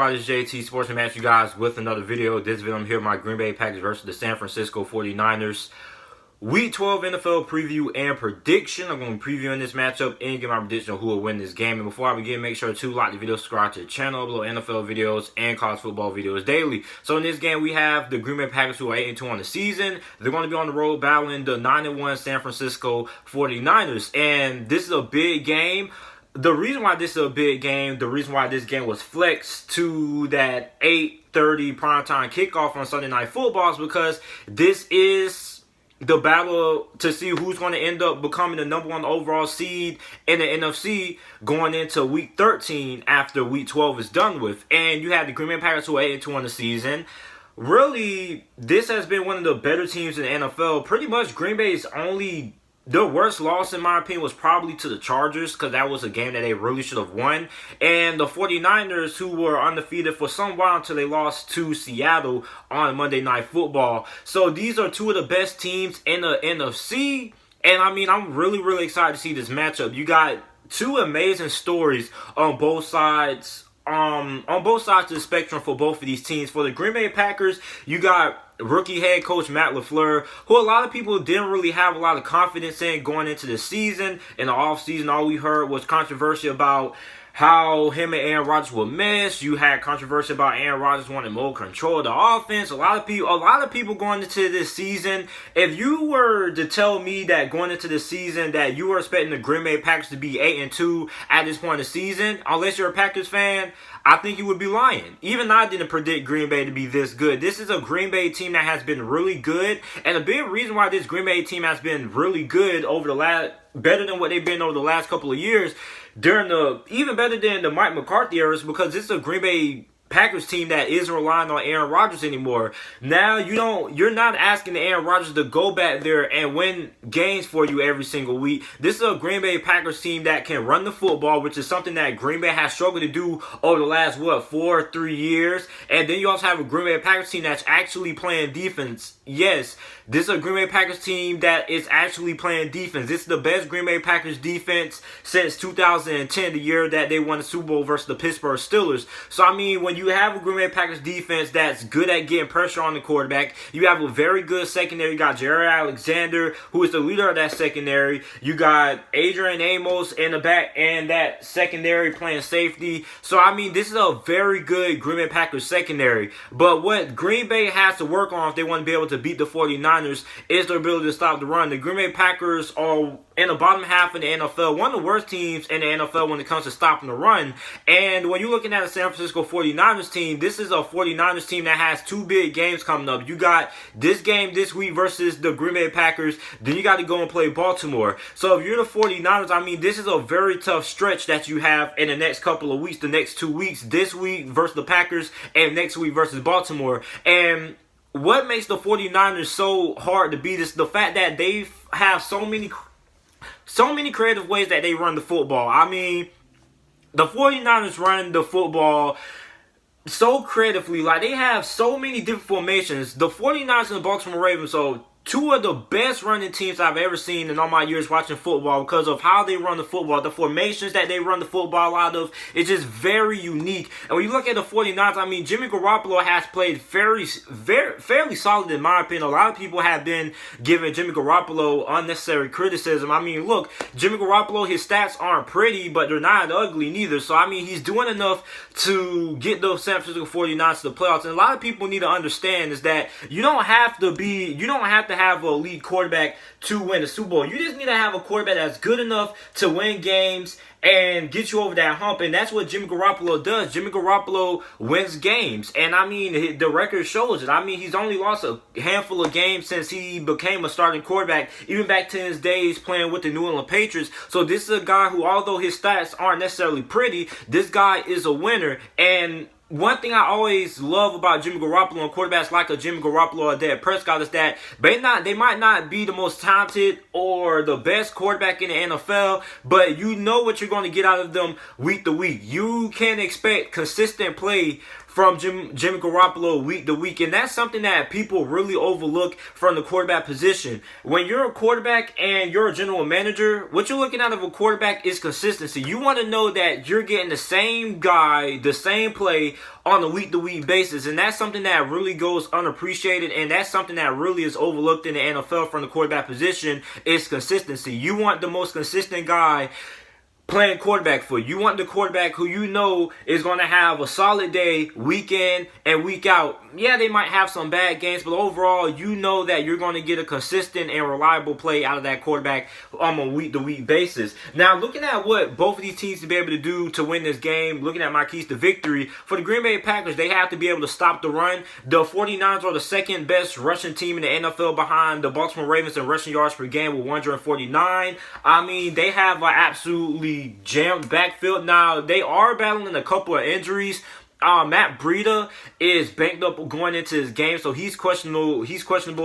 everybody? It's JT Sports Match, you guys, with another video. This video, I'm here with my Green Bay Packers versus the San Francisco 49ers. Week 12 NFL preview and prediction. I'm going to be previewing this matchup and give my prediction of who will win this game. And before I begin, make sure to like the video, subscribe to the channel, upload NFL videos and college football videos daily. So in this game, we have the Green Bay Packers who are 8-2 on the season. They're going to be on the road battling the 9-1 San Francisco 49ers. And this is a big game. The reason why this is a big game, the reason why this game was flexed to that 8:30 primetime kickoff on Sunday Night Football is because this is the battle to see who's going to end up becoming the #1 overall seed in the NFC going into Week 13 after Week 12 is done with. And you have the Green Bay Packers who are 8-2 on the season. Really, this has been one of the better teams in the NFL. Pretty much Green Bay's their worst loss, in my opinion, was probably to the Chargers because that was a game that they really should have won. And the 49ers, who were undefeated for some while until they lost to Seattle on Monday Night Football. So these are two of the best teams in the NFC. And, I mean, I'm really excited to see this matchup. You got two amazing stories on both sides. On both sides of the spectrum for both of these teams. For the Green Bay Packers, you got rookie head coach Matt LaFleur, who a lot of people didn't really have a lot of confidence in going into the season. In the offseason, all we heard was controversy about how him and Aaron Rodgers were missed. You had controversy about Aaron Rodgers wanting more control of the offense. A lot of people going into this season, if you were to tell me that going into the season that you were expecting the Green Bay Packers to be 8-2 at this point in the season, unless you're a Packers fan, I think you would be lying. Even I didn't predict Green Bay to be this good. This is a Green Bay team that has been really good. And a big reason why this Green Bay team has been really good better than what they've been over the last couple of years, even better than the Mike McCarthy era, is because this is a Green Bay Packers team that isn't relying on Aaron Rodgers anymore. Now you're not asking Aaron Rodgers to go back there and win games for you every single week. This is a Green Bay Packers team that can run the football, which is something that Green Bay has struggled to do over the last 3 years. And then you also have a Green Bay Packers team that's actually playing defense. Yes, this is a Green Bay Packers team that is actually playing defense. This is the best Green Bay Packers defense since 2010, the year that they won the Super Bowl versus the Pittsburgh Steelers. So, I mean, when you have a Green Bay Packers defense that's good at getting pressure on the quarterback, you have a very good secondary. You got Jaire Alexander, who is the leader of that secondary. You got Adrian Amos in the back and that secondary playing safety. So, I mean, this is a very good Green Bay Packers secondary. But what Green Bay has to work on if they want to be able to beat the 49ers is their ability to stop the run. The Green Bay Packers are in the bottom half of the NFL, one of the worst teams in the NFL when it comes to stopping the run. And when you're looking at the San Francisco 49ers team, this is a 49ers team that has two big games coming up. You got this game this week versus the Green Bay Packers. Then you got to go and play Baltimore. So if you're the 49ers, I mean, this is a very tough stretch that you have in the next couple of weeks, the next 2 weeks. This week versus the Packers and next week versus Baltimore. And what makes the 49ers so hard to beat is the fact that they have so many creative ways that they run the football. I mean, the 49ers run the football so creatively. Like, they have so many different formations. The 49ers and the Baltimore Ravens are two of the best running teams I've ever seen in all my years watching football because of how they run the football. The formations that they run the football out of is just very unique. And when you look at the 49ers, I mean, Jimmy Garoppolo has played fairly solid in my opinion. A lot of people have been giving Jimmy Garoppolo unnecessary criticism. I mean, look, Jimmy Garoppolo, his stats aren't pretty, but they're not ugly neither. So, I mean, he's doing enough to get the San Francisco 49ers to the playoffs. And a lot of people need to understand is that you don't have to have a elite quarterback to win the Super Bowl. You just need to have a quarterback that's good enough to win games and get you over that hump, and that's what Jimmy Garoppolo does. Jimmy Garoppolo wins games, and I mean, the record shows it. I mean, he's only lost a handful of games since he became a starting quarterback, even back to his days playing with the New England Patriots. So this is a guy who, although his stats aren't necessarily pretty, this guy is a winner. And one thing I always love about Jimmy Garoppolo and quarterbacks like a Jimmy Garoppolo or Dak Prescott is that they might not be the most talented or the best quarterback in the NFL, but you know what you're going to get out of them week to week. You can expect consistent play from Jimmy Garoppolo week to week. And that's something that people really overlook from the quarterback position. When you're a quarterback and you're a general manager, what you're looking out of a quarterback is consistency. You want to know that you're getting the same guy, the same play on a week-to-week basis. And that's something that really goes unappreciated, and that's something that really is overlooked in the NFL from the quarterback position is consistency. You want the most consistent guy playing quarterback for you. You want the quarterback who you know is going to have a solid day week in and week out. Yeah, they might have some bad games, but overall, you know that you're going to get a consistent and reliable play out of that quarterback on a week-to-week basis. Now, looking at what both of these teams to be able to do to win this game, looking at my keys to victory, for the Green Bay Packers, they have to be able to stop the run. The 49ers are the second best rushing team in the NFL behind the Baltimore Ravens in rushing yards per game with 149. I mean, they have an absolutely jammed backfield. Now, they are battling a couple of injuries. Matt Breida is banked up going into this game, so he's questionable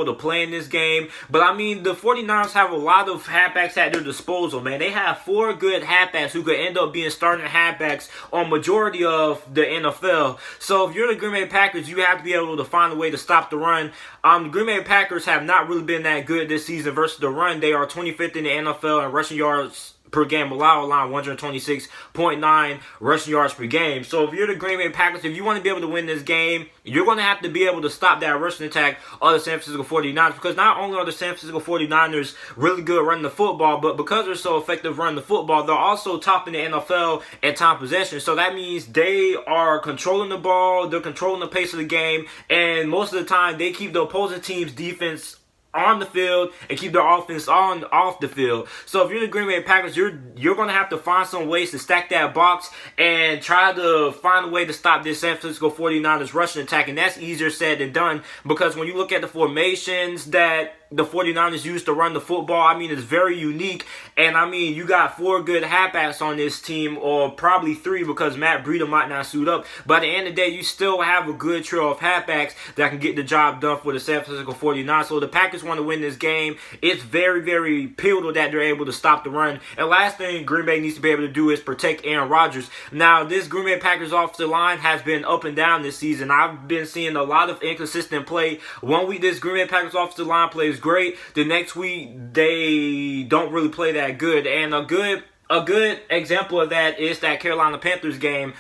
to play in this game. But I mean, the 49ers have a lot of halfbacks at their disposal, man. They have 4 good halfbacks who could end up being starting halfbacks on majority of the NFL. So if you're the Green Bay Packers, you have to be able to find a way to stop the run. The Green Bay Packers have not really been that good this season versus the run. They are 25th in the NFL in rushing yards per game, allowed line 126.9 rushing yards per game. So if you're the Green Bay Packers, if you want to be able to win this game, you're going to have to be able to stop that rushing attack of the San Francisco 49ers, because not only are the San Francisco 49ers really good running the football, but because they're so effective running the football, they're also top in the NFL at time possession. So that means they are controlling the ball, they're controlling the pace of the game, and most of the time they keep the opposing team's defense on the field and keep their offense off the field. So if you're the Green Bay Packers, you're going to have to find some ways to stack that box and try to find a way to stop this San Francisco 49ers rushing attack. And that's easier said than done, because when you look at the formations that the 49ers use to run the football, I mean, it's very unique. And I mean, you got 4 good halfbacks on this team, or probably 3 because Matt Breida might not suit up. But at the end of the day, you still have a good trio of halfbacks that can get the job done for the San Francisco 49ers. So the Packers want to win this game. It's very, very pivotal that they're able to stop the run. And last thing Green Bay needs to be able to do is protect Aaron Rodgers. Now, this Green Bay Packers offensive line has been up and down this season. I've been seeing a lot of inconsistent play. One week, this Green Bay Packers offensive line plays great. The next week, they don't really play that good. And a good example of that is that Carolina Panthers game.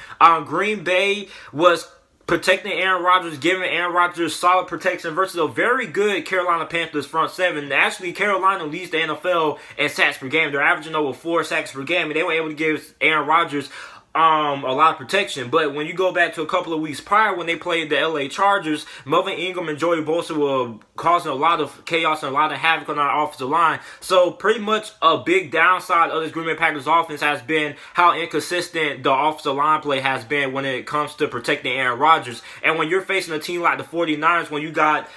Green Bay was protecting Aaron Rodgers, giving Aaron Rodgers solid protection versus a very good Carolina Panthers front seven. Actually, Carolina leads the NFL in sacks per game. They're averaging over 4 sacks per game, and they were able to give Aaron Rodgers a lot of protection. But when you go back to a couple of weeks prior when they played the LA Chargers, Melvin Ingram and Joey Bosa were causing a lot of chaos and a lot of havoc on our offensive line. So pretty much a big downside of this Green Bay Packers offense has been how inconsistent the offensive line play has been when it comes to protecting Aaron Rodgers. And when you're facing a team like the 49ers, when you got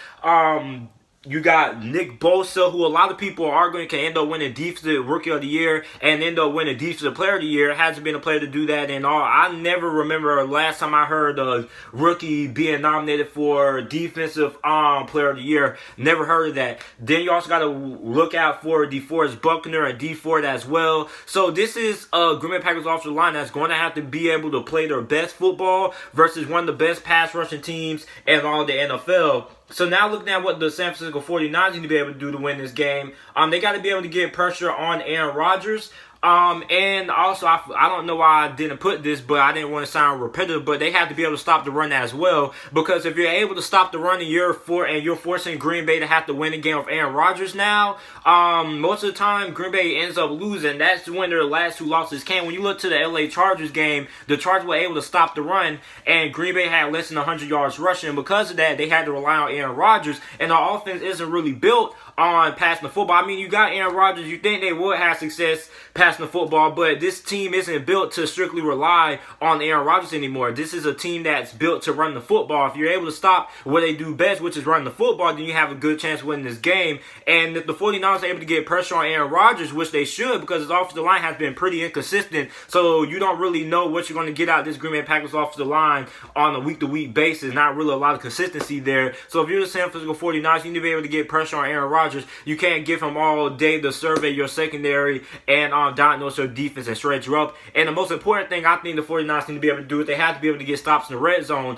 Nick Bosa, who a lot of people are arguing can end up winning Defensive Rookie of the Year and end up winning Defensive Player of the Year. Hasn't been a player to do that and all. I never remember last time I heard a rookie being nominated for Defensive Player of the Year. Never heard of that. Then you also got to look out for DeForest Buckner and D Ford as well. So this is a Green Bay Packers offensive line that's going to have to be able to play their best football versus one of the best pass rushing teams in all the NFL. So now looking at what the San Francisco 49ers need to be able to do to win this game, they got to be able to get pressure on Aaron Rodgers. And also, I don't know why I didn't put this, but I didn't want to sound repetitive, but they have to be able to stop the run as well, because if you're able to stop the run and you're forcing Green Bay to have to win a game with Aaron Rodgers now, most of the time Green Bay ends up losing. That's when their last 2 losses came. When you look to the LA Chargers game, the Chargers were able to stop the run, and Green Bay had less than 100 yards rushing, and because of that, they had to rely on Aaron Rodgers, and the offense isn't really built on passing the football. I mean, you got Aaron Rodgers, you think they would have success passing the football, but this team isn't built to strictly rely on Aaron Rodgers anymore. This is a team that's built to run the football. If you're able to stop what they do best, which is run the football, then you have a good chance of winning this game. And if the 49ers are able to get pressure on Aaron Rodgers, which they should, because his offensive line has been pretty inconsistent, so you don't really know what you're going to get out of this Green Bay Packers offensive line on a week-to-week basis. Not really a lot of consistency there. So if you're the San Francisco 49ers, you need to be able to get pressure on Aaron Rodgers. You can't give him all day to survey your secondary and diagnose your defense and shred you up. And the most important thing I think the 49ers need to be able to do is they have to be able to get stops in the red zone.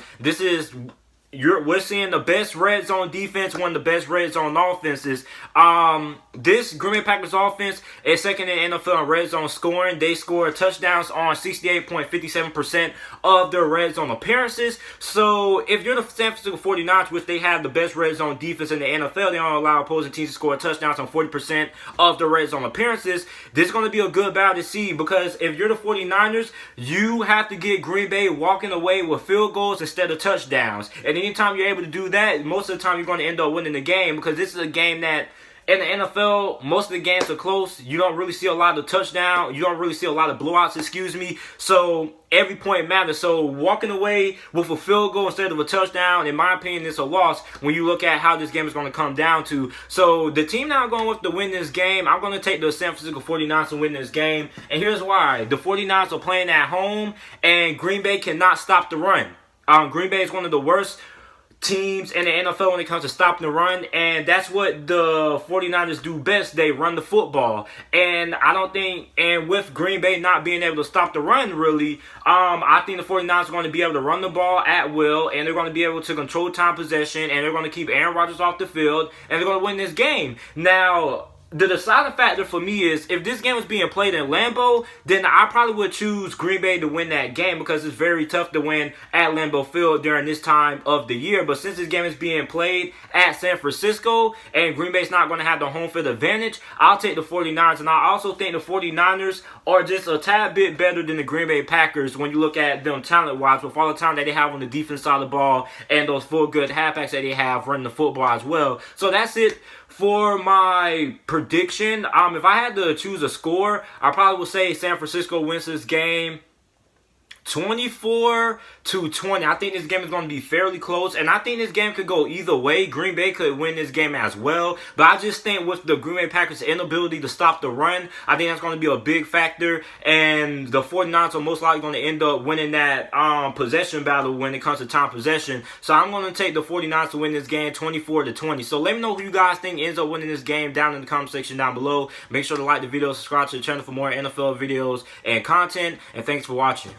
We're seeing the best red zone defense, one of the best red zone offenses. This Green Bay Packers offense is second in the NFL in red zone scoring. They score touchdowns on 68.57% of their red zone appearances. So if you're the San Francisco 49ers, which they have the best red zone defense in the NFL, they don't allow opposing teams to score touchdowns on 40% of the red zone appearances. This is going to be a good battle to see, because if you're the 49ers, you have to get Green Bay walking away with field goals instead of touchdowns. And anytime you're able to do that, most of the time you're going to end up winning the game, because this is a game that in the NFL, most of the games are close. You don't really see a lot of touchdowns. You don't really see a lot of blowouts, So every point matters. So walking away with a field goal instead of a touchdown, in my opinion, is a loss when you look at how this game is going to come down to. So the team that I'm going with to win this game, I'm going to take the San Francisco 49ers to win this game. And here's why. The 49ers are playing at home, and Green Bay cannot stop the run. Green Bay is one of the worst teams in the NFL when it comes to stopping the run, and that's what the 49ers do best. They run the football, and with Green Bay not being able to stop the run really, I think the 49ers are going to be able to run the ball at will, and they're going to be able to control time possession, and they're going to keep Aaron Rodgers off the field, and they're going to win this game. Now, the deciding factor for me is, if this game was being played in Lambeau, then I probably would choose Green Bay to win that game, because it's very tough to win at Lambeau Field during this time of the year. But since this game is being played at San Francisco and Green Bay's not going to have the home field advantage, I'll take the 49ers. And I also think the 49ers are just a tad bit better than the Green Bay Packers when you look at them talent-wise, with all the talent that they have on the defense side of the ball and those full good halfbacks that they have running the football as well. So that's it for my prediction. If I had to choose a score, I probably would say San Francisco wins this game 24-20. I think this game is going to be fairly close, and I think this game could go either way. Green Bay could win this game as well, but I just think with the Green Bay Packers' inability to stop the run, I think that's going to be a big factor, and the 49ers are most likely going to end up winning that possession battle when it comes to time possession. So I'm going to take the 49ers to win this game 24-20. So let me know who you guys think ends up winning this game down in the comment section down below. Make sure to like the video, subscribe to the channel for more NFL videos and content, and thanks for watching.